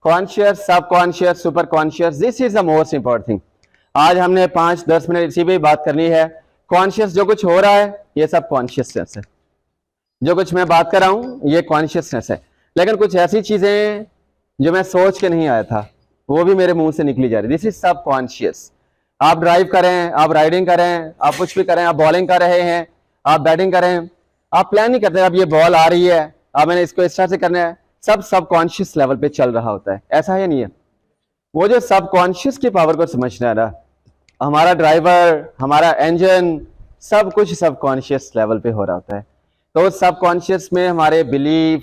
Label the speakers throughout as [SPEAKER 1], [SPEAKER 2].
[SPEAKER 1] Conscious, सब conscious, super conscious, this is the most important thing. आज हमने 5-10 minute इसी पे बात करनी है। कॉन्शियस जो कुछ हो रहा है ये सब कॉन्शियसनेस है, जो कुछ मैं बात कर रहा हूं ये कॉन्शियसनेस है। लेकिन कुछ ऐसी चीजें जो मैं सोच के नहीं आया था वो भी मेरे मुंह से निकली जा रही, दिस इज सब कॉन्शियस। आप ड्राइव करें, आप राइडिंग करें, आप कुछ भी करें, आप बॉलिंग कर रहे हैं, आप बैटिंग करें, आप प्लान नहीं करते अब ये बॉल आ रही है, अब मैंने इसको इस तरह से करना है, सब सबकॉन्शियस लेवल पे चल रहा होता है। ऐसा है नहीं है? वो जो सबकॉन्शियस की पावर को समझना है ना, हमारा ड्राइवर, हमारा इंजन, सब कुछ सबकॉन्शियस लेवल पे हो रहा होता है। तो सबकॉन्शियस में हमारे बिलीफ,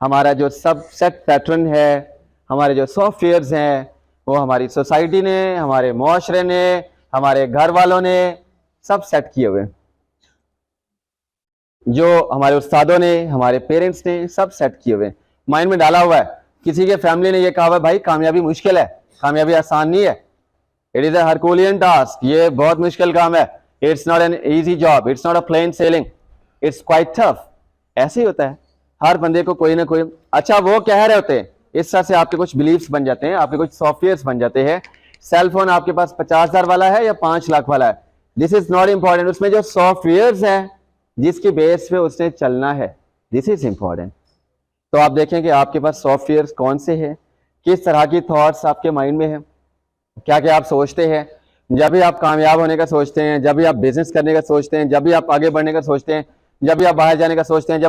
[SPEAKER 1] हमारा जो सब सेट पैटर्न है, हमारे जो सॉफ्टवेयर्स हैं, वो हमारी सोसाइटी ने, हमारे मुआशरे ने, हमारे घर वालों ने सब सेट किए हुए, जो हमारे उस्तादों ने, हमारे पेरेंट्स ने सब सेट किए हुए, माइंड में डाला हुआ है। किसी के फैमिली ने ये कहा हुआ भाई कामयाबी मुश्किल है, कामयाबी आसान नहीं है, it is a Herculean task, ये बहुत मुश्किल काम है, it's not an easy job, it's not a plain sailing, it's quite tough. ऐसे ही होता है हर बंदे को कोई ना कोई। अच्छा वो कह रहे होते हैं, इस तरह से आपके कुछ बिलीफ्स बन जाते हैं, आपके कुछ सॉफ्टवेयर्स बन जाते हैं। सेल फोन आपके पास 50,000 वाला है या 5 लाख वाला है, दिस इज नॉट इंपॉर्टेंट, उसमें जो सॉफ्टवेयर्स हैं जिसकी बेस पे उसने चलना है, दिस इज इंपॉर्टेंट। तो आप देखें कि आपके पास सॉफ्टवेयर्स कौन से हैं, किस तरह की थॉट्स आपके माइंड में है, क्या क्या आप सोचते हैं। जब भी आप कामयाब होने का सोचते हैं, जब भी आप बिजनेस करने का सोचते हैं, जब भी आप आगे बढ़ने का सोचते हैं, जब भी आप बाहर जाने का सोचते हैं,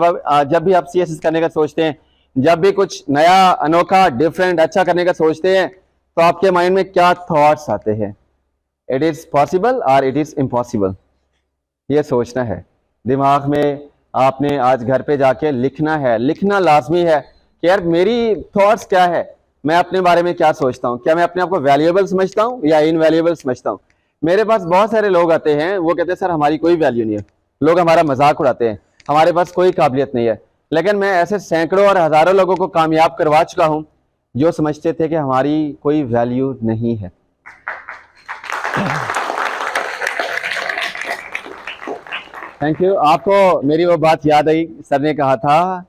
[SPEAKER 1] जब भी आप सीएसएस करने का सोचते हैं, जब भी कुछ नया अनोखा डिफरेंट अच्छा करने का सोचते हैं, तो आपके माइंड में क्या थॉट्स आते हैं? इट इज पॉसिबल और इट इज इम्पॉसिबल, ये सोचना है। दिमाग में आपने आज घर पे जाके लिखना है, लिखना लाजमी है कि यार मेरी थॉट्स क्या है, मैं अपने बारे में क्या सोचता हूँ, क्या मैं अपने आप को वैल्यूएबल समझता हूँ या इनवैल्यूएबल समझता हूँ। मेरे पास बहुत सारे लोग आते हैं, वो कहते हैं सर हमारी कोई वैल्यू नहीं है, लोग हमारा मजाक उड़ाते हैं, हमारे पास कोई काबिलियत नहीं है। लेकिन मैं ऐसे सैकड़ों और हजारों लोगों को कामयाब करवा चुका हूं जो समझते थे कि हमारी कोई वैल्यू नहीं है। Thank you. आपको मेरी वो बात याद आई, सर ने कहा था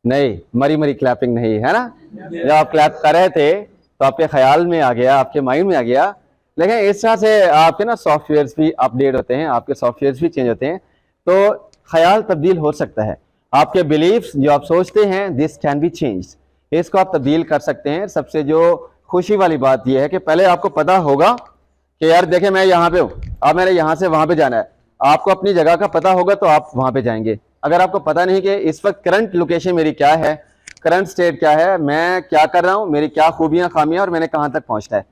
[SPEAKER 1] नहीं मरी मरी क्लैपिंग नहीं, है ना? जब आप क्लैप कर रहे थे तो आपके ख्याल में आ गया, आपके माइंड में आ गया। लेकिन इस तरह से आपके ना सॉफ्टवेयर्स भी अपडेट होते हैं, आपके सॉफ्टवेयर्स भी चेंज होते हैं, तो ख्याल तब्दील हो सकता है। आपके बिलीफ्स जो आप सोचते हैं, दिस कैन बी चेंज, इसको आप तब्दील कर सकते हैं। सबसे जो खुशी वाली बात यह है कि पहले आपको पता होगा कि यार देखें मैं यहाँ पे हूँ, अब मैंने यहाँ से वहाँ पे जाना है। आपको अपनी जगह का पता होगा तो आप वहाँ पे जाएंगे। अगर आपको पता नहीं कि इस वक्त करंट लोकेशन मेरी क्या है, करंट स्टेट क्या है, मैं क्या कर रहा हूँ, मेरी क्या खूबियाँ खामियाँ और मैंने कहाँ तक पहुँचना है,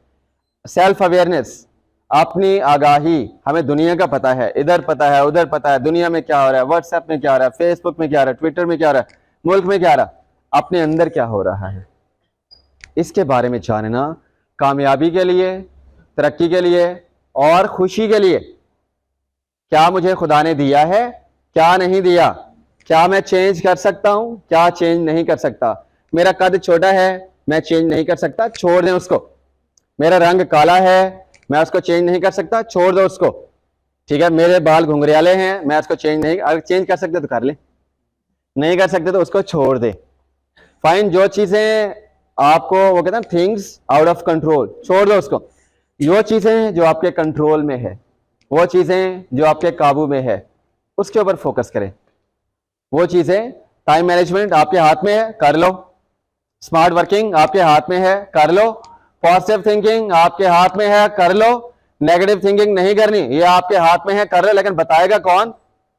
[SPEAKER 1] सेल्फ अवेयरनेस, अपनी आगाही। हमें दुनिया का पता है, इधर पता है, उधर पता है, दुनिया में क्या हो रहा है, व्हाट्सएप में क्या हो रहा है, फेसबुक में क्या हो रहा है, ट्विटर में क्या हो रहा है, मुल्क में क्या हो रहा है, अपने अंदर क्या हो रहा है, इसके बारे में जानना कामयाबी के लिए, तरक्की के लिए और खुशी के लिए। क्या मुझे खुदा ने दिया है, क्या नहीं दिया, क्या मैं चेंज कर सकता हूं, क्या चेंज नहीं कर सकता। मेरा कद छोटा है, मैं चेंज नहीं कर सकता, छोड़ दें उसको। मेरा रंग काला है, मैं उसको चेंज नहीं कर सकता, छोड़ दो उसको। ठीक है, मेरे बाल घुंघरियाले हैं, मैं उसको चेंज नहीं, अगर चेंज कर सकते तो कर ले, नहीं कर सकते तो उसको छोड़ दे। फाइन, जो चीजें आपको वो कहते हैं थिंग्स आउट ऑफ कंट्रोल, छोड़ दो उसको। वो चीजें जो आपके कंट्रोल में है, वो चीजें जो आपके काबू में है, उसके ऊपर फोकस करें। वो चीजें, टाइम मैनेजमेंट आपके हाथ में है, कर लो। स्मार्ट वर्किंग आपके हाथ में है, कर लो। पॉजिटिव थिंकिंग आपके हाथ में है, कर लो। नेगेटिव थिंकिंग नहीं करनी, ये आपके हाथ में है, कर लो। लेकिन बताएगा कौन?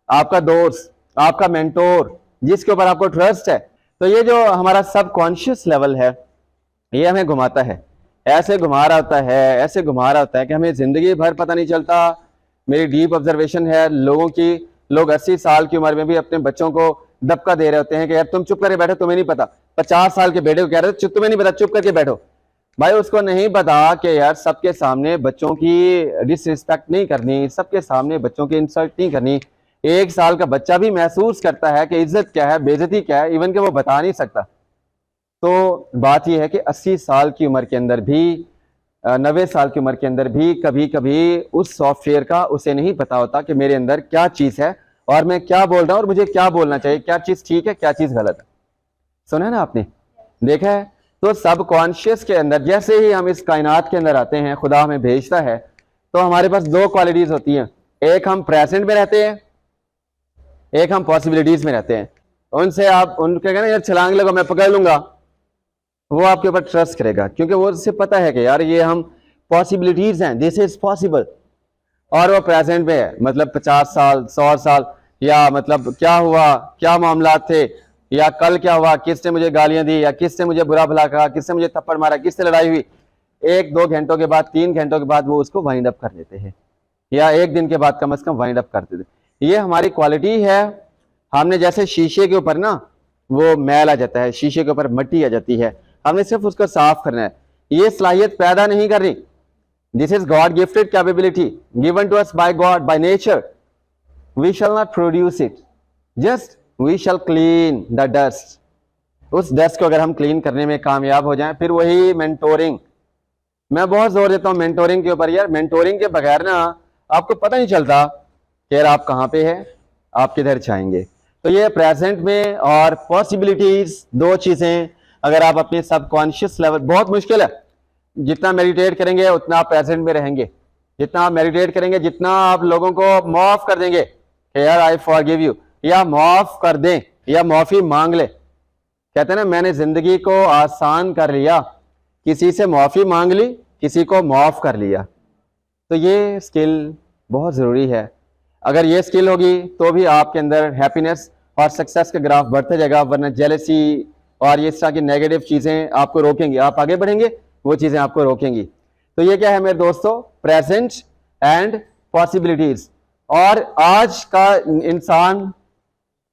[SPEAKER 1] आपका दोस्त, आपका मेंटोर, जिसके ऊपर आपको ट्रस्ट है। तो ये जो हमारा सबकॉन्शियस लेवल है, ये हमें घुमाता है, ऐसे घुमा रहा होता है, ऐसे घुमा रहा होता है कि हमें जिंदगी भर पता नहीं चलता। मेरी डीप ऑब्जर्वेशन है लोगों की, लोग 80 साल की उम्र में भी अपने बच्चों को दबका दे रहे होते हैं कि यार तुम चुप करके बैठो, तुम्हें नहीं पता। 50 साल के बेटे को कह रहे थे तुम्हें नहीं पता, चुप करके बैठो। भाई उसको नहीं पता कि यार सबके सामने बच्चों की डिसरिस्पेक्ट नहीं करनी, सबके सामने बच्चों की इंसल्ट नहीं करनी। 1 साल का बच्चा भी महसूस करता है कि इज्जत क्या है, बेइज्जती क्या है, इवन कि वो बता नहीं सकता। तो बात यह है कि 80 साल की उम्र के अंदर भी, 90 साल की उम्र के अंदर भी कभी कभी उस सॉफ्टवेयर का उसे नहीं पता होता कि मेरे अंदर क्या चीज़ है और मैं क्या बोल रहा हूँ और मुझे क्या बोलना चाहिए, क्या चीज़ ठीक है, क्या चीज़ गलत है। सुना है ना आपने, देखा है? तो सब कॉन्शियस के अंदर जैसे ही हम इस कायनात के अंदर आते हैं, खुदा हमें भेजता है, तो हमारे पास दो क्वालिटीज होती हैं। एक हम प्रेजेंट में रहते हैं, एक हम पॉसिबिलिटीज में रहते हैं। उनसे आप उनके कहना यार छलांग लगो मैं पकड़ लूंगा, वो आपके ऊपर ट्रस्ट करेगा, क्योंकि वो उससे पता है कि यार ये हम पॉसिबिलिटीज हैं, दिस इज पॉसिबल। और वो प्रेजेंट में है, मतलब 50 साल 100 साल, या मतलब क्या हुआ, क्या मामला थे, या कल क्या हुआ, किसने मुझे गालियां दी, या किसने मुझे बुरा भला कहा, किसने मुझे थप्पड़ मारा, किससे लड़ाई हुई, 1-2 घंटों के बाद 3 घंटों के बाद वो उसको वाइंड अप कर देते हैं, या एक दिन के बाद कम से कम वाइंड अप कर देते हैं। ये हमारी क्वालिटी है। हमने जैसे शीशे के ऊपर ना वो मैल आ जाता है, शीशे के ऊपर मिट्टी आ जाती है, हमने सिर्फ उसको साफ करना है। ये सलाहियत पैदा नहीं करनी। This is God gifted capability given to us by God, by nature. We shall not produce it, just we shall clean the dust. उस डस्ट को अगर हम क्लीन करने में कामयाब हो जाएं, फिर वही मेंटोरिंग, मैं बहुत जोर देता हूं मेंटोरिंग के ऊपर। यार मेंटोरिंग के बगैर ना आपको पता नहीं चलता कि यार आप कहां पे हैं, आप किधर चाहेंगे। तो ये प्रेजेंट में और पॉसिबिलिटीज, दो चीजें अगर आप अपने सबकॉन्शियस लेवल, बहुत मुश्किल है, जितना मेडिटेट करेंगे उतना आप प्रेजेंट में रहेंगे, जितना आप मेडिटेट करेंगे, जितना आप लोगों को माफ कर देंगे कि यार आई फॉरगिव यू, या माफ कर दें, या माफी मांग ले। कहते हैं ना मैंने जिंदगी को आसान कर लिया, किसी से माफी मांग ली, किसी को माफ कर लिया। तो ये स्किल बहुत जरूरी है। अगर ये स्किल होगी तो भी आपके अंदर हैप्पीनेस और सक्सेस का ग्राफ बढ़ता जाएगा, वरना जेलसी और ये इस तरह की नेगेटिव चीजें आपको रोकेंगी, आप आगे बढ़ेंगे, वो चीजें आपको रोकेंगी। तो ये क्या है मेरे दोस्तों, प्रेजेंट एंड पॉसिबिलिटीज। और आज का इंसान,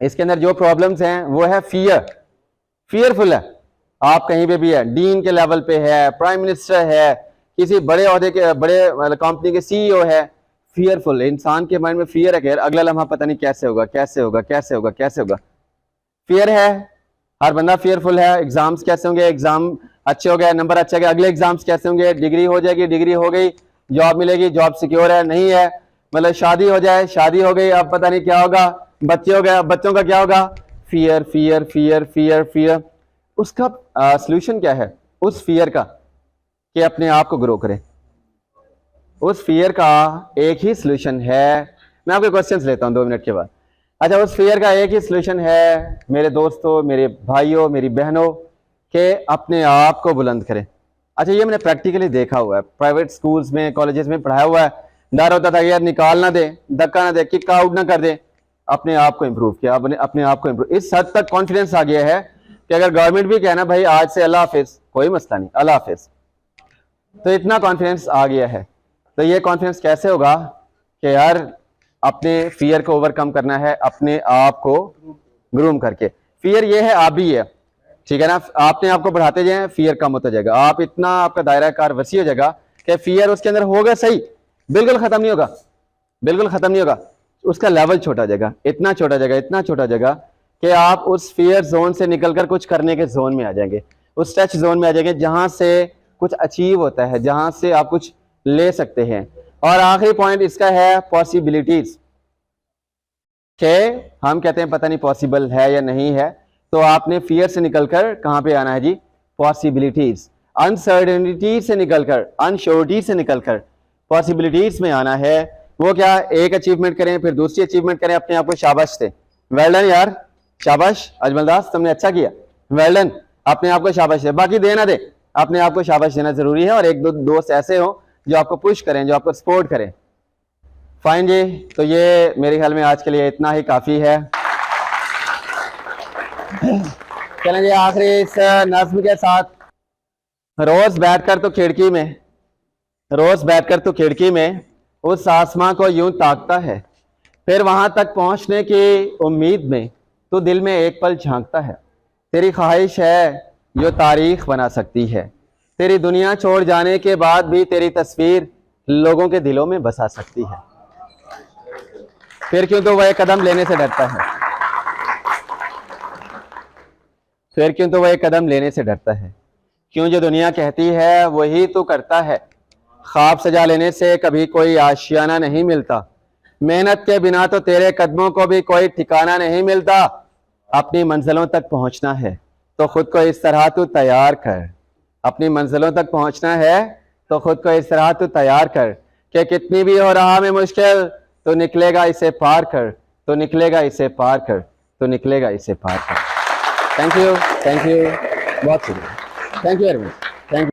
[SPEAKER 1] इसके अंदर जो प्रॉब्लम्स हैं वो है फियर, फियरफुल है। आप कहीं पे भी है, डीन के लेवल पे है, प्राइम मिनिस्टर है, किसी बड़े ओहदे के, बड़े कंपनी के सीईओ है, फियरफुल। इंसान के माइंड में फियर है कि अगला लम्हा पता नहीं कैसे होगा, कैसे होगा, कैसे होगा, कैसे होगा। फियर है, हर बंदा फियरफुल है। एग्जाम्स कैसे होंगे, एग्जाम अच्छे हो गए, नंबर अच्छे गए, अगले एग्जाम्स कैसे होंगे, डिग्री हो जाएगी, डिग्री हो गई, जॉब मिलेगी, जॉब सिक्योर है नहीं है, मतलब शादी हो जाए, शादी हो गई, अब पता नहीं क्या होगा, बच्चे हो गए, बच्चों का क्या होगा। Fear fear fear fear fear. उसका सॉल्यूशन क्या है उस फियर का, कि अपने आप को ग्रो करें। उस फियर का एक ही सॉल्यूशन है, मैं आपके क्वेश्चंस लेता हूं 2 मिनट के बाद। अच्छा, उस फियर का एक ही सॉल्यूशन है मेरे दोस्तों, मेरे भाइयों, मेरी बहनों, कि अपने आप को बुलंद करें। अच्छा, ये मैंने प्रैक्टिकली देखा हुआ है, प्राइवेट स्कूल्स में, कॉलेजेस में पढ़ाया हुआ है। डर होता था यार निकाल ना दे, धक्का ना दे, किक आउट ना कर दे। अपने आप को इंप्रूव किया, अपने आप को इंप्रूव, इस हद तक कॉन्फिडेंस आ गया है कि अगर गवर्नमेंट भी कहना भाई आज से अल्लाह हाफिज, कोई मसला नहीं, अल्लाह हाफिज, तो इतना कॉन्फिडेंस आ गया है। तो ये कॉन्फिडेंस कैसे होगा कि यार अपने फियर को ओवरकम करना है, अपने आप को ग्रूम करके। फियर ये है, आप भी है, ठीक है ना। आपने आपको बढ़ाते जाए, फियर कम होता जाएगा, आप इतना, आपका दायरा कार वसी हो जाएगा कि फियर उसके अंदर होगा सही, बिल्कुल खत्म नहीं होगा, बिल्कुल खत्म नहीं होगा, उसका लेवल छोटा जाएगा, इतना छोटा जाएगा, इतना छोटा जाएगा कि आप उस फियर जोन से निकलकर कुछ करने के जोन में आ जाएंगे, उस टच जोन में आ जाएंगे जहां से कुछ अचीव होता है, जहां से आप कुछ ले सकते हैं। और आखिरी पॉइंट इसका है पॉसिबिलिटीज, के हम कहते हैं पता नहीं पॉसिबल है या नहीं है, तो आपने फियर से निकलकर कहां पे आना है जी, पॉसिबिलिटीज। अनसर्टेनिटी से निकलकर, अनश्योरिटी से निकलकर पॉसिबिलिटीज में आना है। वो क्या, एक अचीवमेंट करें, फिर दूसरी अचीवमेंट करें, अपने आप को शाबाश दें, वेल डन यार, शाबाश अजमल दास, तुमने अच्छा किया, वेल डन, अपने आप को शाबाश दे, बाकी देना दे, अपने आप को शाबाश देना जरूरी है। और एक दो दोस्त ऐसे हो जो आपको पुश करें, जो आपको सपोर्ट करें। फाइन जी, तो ये मेरे ख्याल में आज के लिए इतना ही काफी है। चलें जी, आखिरी इस नज्म के साथ, रोज बैठकर तो खिड़की में, रोज बैठकर तो खिड़की में उस आसमां को यूं ताकता है, फिर वहां तक पहुंचने की उम्मीद में तो दिल में एक पल झांकता है। तेरी ख्वाहिश है जो तारीख बना सकती है, तेरी दुनिया छोड़ जाने के बाद भी तेरी तस्वीर लोगों के दिलों में बसा सकती है। फिर क्यों तो वह एक कदम लेने से डरता है, फिर क्यों तो वह एक कदम लेने से डरता है, क्यों जो दुनिया कहती है वही तो करता है। ख्वाब सजा लेने से कभी कोई आशियाना नहीं मिलता, मेहनत के बिना तो तेरे कदमों को भी कोई ठिकाना नहीं मिलता। अपनी मंजिलों तक पहुंचना है तो खुद को इस तरह तू तैयार कर, अपनी मंजिलों तक पहुंचना है तो खुद को इस तरह तो तैयार कर कि कितनी भी हो रहा में मुश्किल तो निकलेगा इसे पार कर, तो निकलेगा इसे पार कर, तो निकलेगा इसे पार कर। थैंक यू बहुत शुक्रिया, थैंक यू वेरी मच।